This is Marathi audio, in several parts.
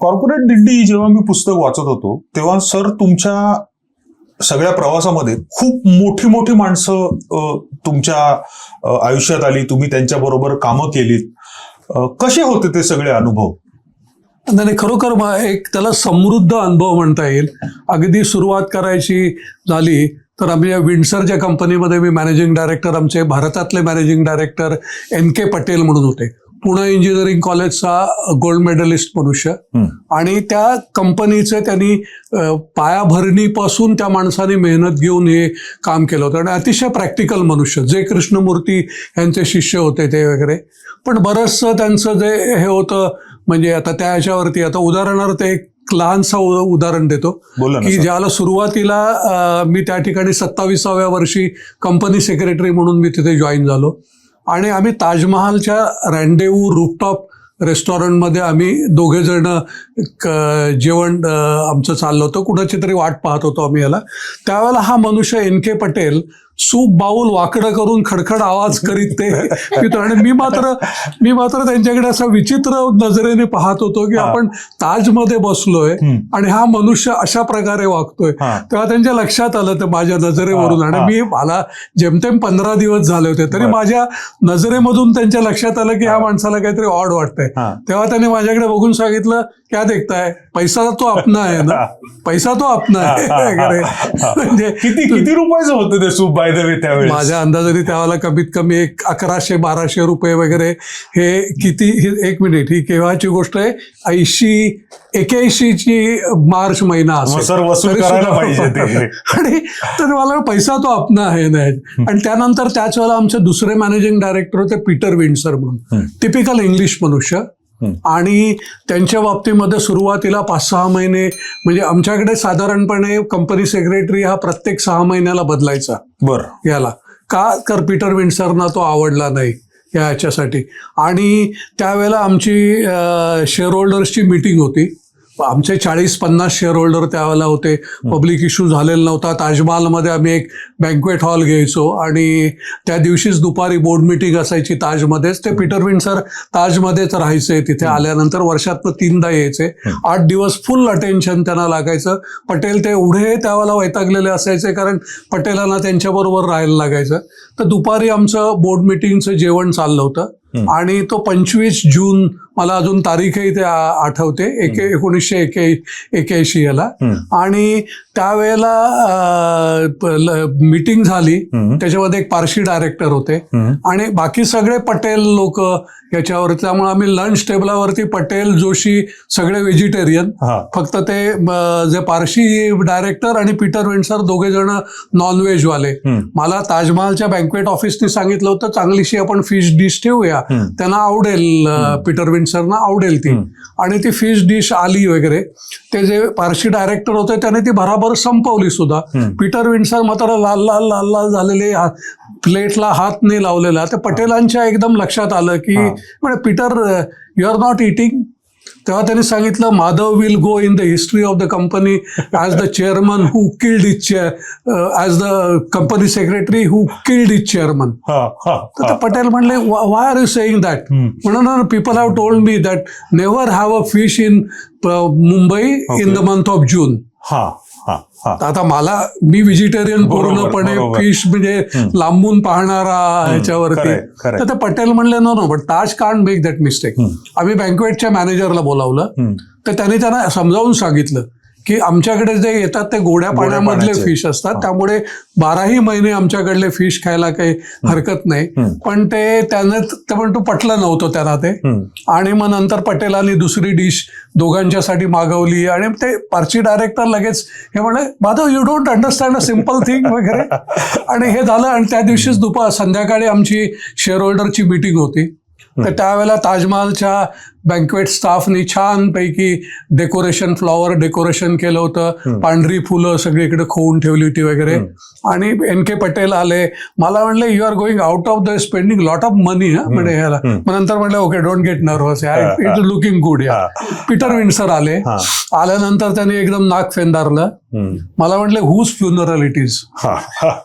कॉर्पोरेट दिंडी जेव्हा मी पुस्तक वाचत होतो तेव्हा सर तुमच्या सगळ्या प्रवासामध्ये खूप मोठी मोठी माणसं तुमच्या आयुष्यात आली, तुम्ही त्यांच्याबरोबर कामं केलीत. कसे होते ते सगळे अनुभव? नाही, खरोखर एक त्याला समृद्ध अनुभव म्हणता येईल. अगदी सुरुवात करायची झाली तर आम्ही विंडसरच्या कंपनीमध्ये मी मॅनेजिंग डायरेक्टर, आमचे भारतातले मॅनेजिंग डायरेक्टर NK पटेल म्हणून होते, पुणे इंजिनिअरिंग कॉलेजचा गोल्ड मेडलिस्ट मनुष्य. आणि त्या कंपनीचे त्यांनी पायाभरणीपासून त्या माणसाने मेहनत घेऊन हे काम केलं होतं. आणि अतिशय प्रॅक्टिकल मनुष्य, जे कृष्णमूर्ती यांचे शिष्य होते ते वगैरे. पण बरंचसं त्यांचं जे हे होतं, म्हणजे आता त्या ह्याच्यावरती आता उदाहरणार्थ एक लहानसा उदाहरण देतो की ज्याला सुरुवातीला मी त्या ठिकाणी 27व्या वर्षी कंपनी सेक्रेटरी म्हणून मी तिथे जॉईन झालो. आणि आम्ही ताजमहालच्या रँडेवू रूफटॉप रेस्टॉरंटमध्ये आम्ही दोघे जण जेवण आमचं चाललं होतं, कुणाची तरी वाट पाहत होतो आम्ही याला. त्यावेळेला हा मनुष्य NK पटेल सूप बाऊल वाकडं करून खडखड आवाज करीत ते पितो. आणि मी मात्र त्यांच्याकडे असं विचित्र नजरेने पाहत होतो की आपण ताजमध्ये बसलोय आणि हा मनुष्य अशा प्रकारे वागतोय. तेव्हा त्यांच्या लक्षात आलं ते माझ्या नजरेवरून. आणि मला जेमतेम 15 दिवस झाले होते तरी माझ्या नजरेमधून त्यांच्या लक्षात आलं की ह्या माणसाला काहीतरी ऑड वाटतंय. तेव्हा त्यांनी माझ्याकडे बघून सांगितलं, क्या देखताय, पैसा तो अपना आहे ना, पैसा तो अपना आहे वगैरे. म्हणजे किती रुपयाचं होतं ते सूप बाय द वे त्यावेळेस? माझ्या अंदाजाने त्यावेळेला कमीत कमी एक 1100-1200 रुपये वगैरे. हे किती, एक मिनिट, ही केव्हाची गोष्ट आहे, 81ची मार्च महिना असेल. आणि तर मला पैसा तो अपना आहे ना. आणि त्यानंतर त्याच वेळेला आमचे दुसरे मॅनेजिंग डायरेक्टर होते पीटर विंडसर म्हणून, टिपिकल इंग्लिश मनुष्य. आणि त्यांच्या बाबतीमध्ये सुरुवातीला 5-6 महिने, म्हणजे आमच्याकडे साधारणपणे कंपनी सेक्रेटरी हा प्रत्येक 6 महिन्याला बदलायचा. बरं. याला का पीटर विंडसरना तो आवडला नाही याच्यासाठी. आणि त्यावेळेला आमची शेअर होल्डर्सची मीटिंग होती. आमचे 40-50 शेअर होल्डर त्यावेळेला होते. पब्लिक इश्यू झालेला नव्हता. ताजमहालमध्ये आम्ही एक बँक्वेट हॉल घ्यायचो आणि त्या दिवशीच दुपारी बोर्ड मीटिंग असायची ताजमध्येच. ते पीटर विंडसर ताजमध्येच राहायचे. तिथे आल्यानंतर वर्षातनं 3दा यायचे. 8 दिवस फुल अटेन्शन त्यांना लागायचं. पटेल ते एवढे त्यावेळेला वैतागलेले असायचे कारण पटेलांना त्यांच्याबरोबर राहायला लागायचं. तर दुपारी आमचं बोर्ड मीटिंगचं जेवण चाललं होतं. आणि तो 25 जून, मला अजून तारीखही ते आठवते, 1981 याला. आणि त्यावेळेला मीटिंग झाली. त्याच्यामध्ये एक पारशी डायरेक्टर होते आणि बाकी सगळे पटेल लोक याच्यावर. त्यामुळे आम्ही लंच टेबलावरती पटेल, जोशी सगळे व्हेजिटेरियन, फक्त ते जे पारशी डायरेक्टर आणि पीटर विंडसर दोघे जण नॉनव्हेज वाले. मला ताजमहालच्या बँक्वेट ऑफिसने सांगितलं होतं चांगलीशी आपण फिश डिश ठेवूया, त्यांना आवडेल, पीटर विंडसरना आवडेल ती. आणि ती फिश डिश आली वगैरे. ते जे पारशी डायरेक्टर होते त्याने ती भराभर संपवली सुद्धा. पीटर विंडसर मात्र लाल लाल लाल लाल झालेले, प्लेटला हात नाही लावलेला. ते पटेलांच्या एकदम लक्षात आलं की Peter, you are not eating. तेव्हा त्यांनी सांगितलं, Madhav will go in the history of the company as the chairman who killed is as the company secretary who killed is chairman. तर पटेल म्हणले, why are you saying that? म्हणून people have told me that never have a fish in Mumbai in the month of June. आता मी व्हेजिटेरियन पूर्णपणे, फिश म्हणजे लांबून पाहणारा ह्याच्यावरती. तर ते पटेल म्हणले, no but Taj can't make that mistake. आम्ही बँक्वेटच्या मॅनेजरला बोलावलं. तर त्यांना समजावून सांगितलं की आमच्याकडे जे येतात ते गोड्या पाण्यामधले फिश असतात, त्यामुळे 12ही महिने आमच्याकडले फिश खायला काही हरकत नाही. पण तो पटलं नव्हतं त्यांना ते. आणि मग नंतर पटेलांनी दुसरी डिश दोघांच्यासाठी मागवली आणि ते पारशी डायरेक्टर लगेच हे म्हणले, Madhav you don't understand a simple thing वगैरे. आणि हे झालं. आणि त्या दिवशीच संध्याकाळी आमची शेअर होल्डरची मीटिंग होती. तर त्यावेळेला ताजमहालच्या बँक्वेट स्टाफनी छानपैकी डेकोरेशन, फ्लॉवर डेकोरेशन केलं होतं. पांढरी फुलं सगळीकडे खोवून ठेवली होती वगैरे. आणि NK पटेल आले. मला म्हणले, you are going out of the spending lot of money म्हणजे ह्याला. मग नंतर म्हणलं, okay don't get nervous, it is looking good. Peter Windsor आले. आल्यानंतर त्यांनी एकदम नाक फेंदारलं. मला म्हणले, हुज फ्युनरल इट इज.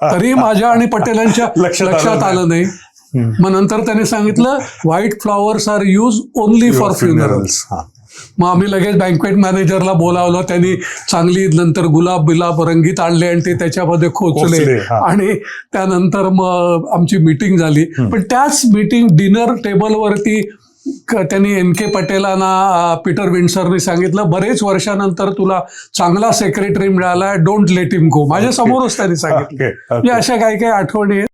तरी माझ्या आणि पटेलांच्या लक्षात आलं नाही. मग नंतर त्याने सांगितलं, white flowers are use only for funerals. मग आम्ही लगेच बँक्वेट मॅनेजरला बोलावलं, त्यांनी चांगली नंतर गुलाब बिलाब रंगीत आणले आणि ते त्याच्यामध्ये खोचले खोचले, हा. आणि त्यानंतर मग आमची मीटिंग झाली. पण त्याच मीटिंग डिनर टेबलवरती त्यांनी NK पटेलांना पीटर विंडसरनी सांगितलं, बरेच वर्षानंतर तुला चांगला सेक्रेटरी मिळाला, डोंट लेट हिम गो. माझ्या समोरच त्यांनी सांगितलं. Okay, okay. म्हणजे अशा काही काही आठवणी आहेत.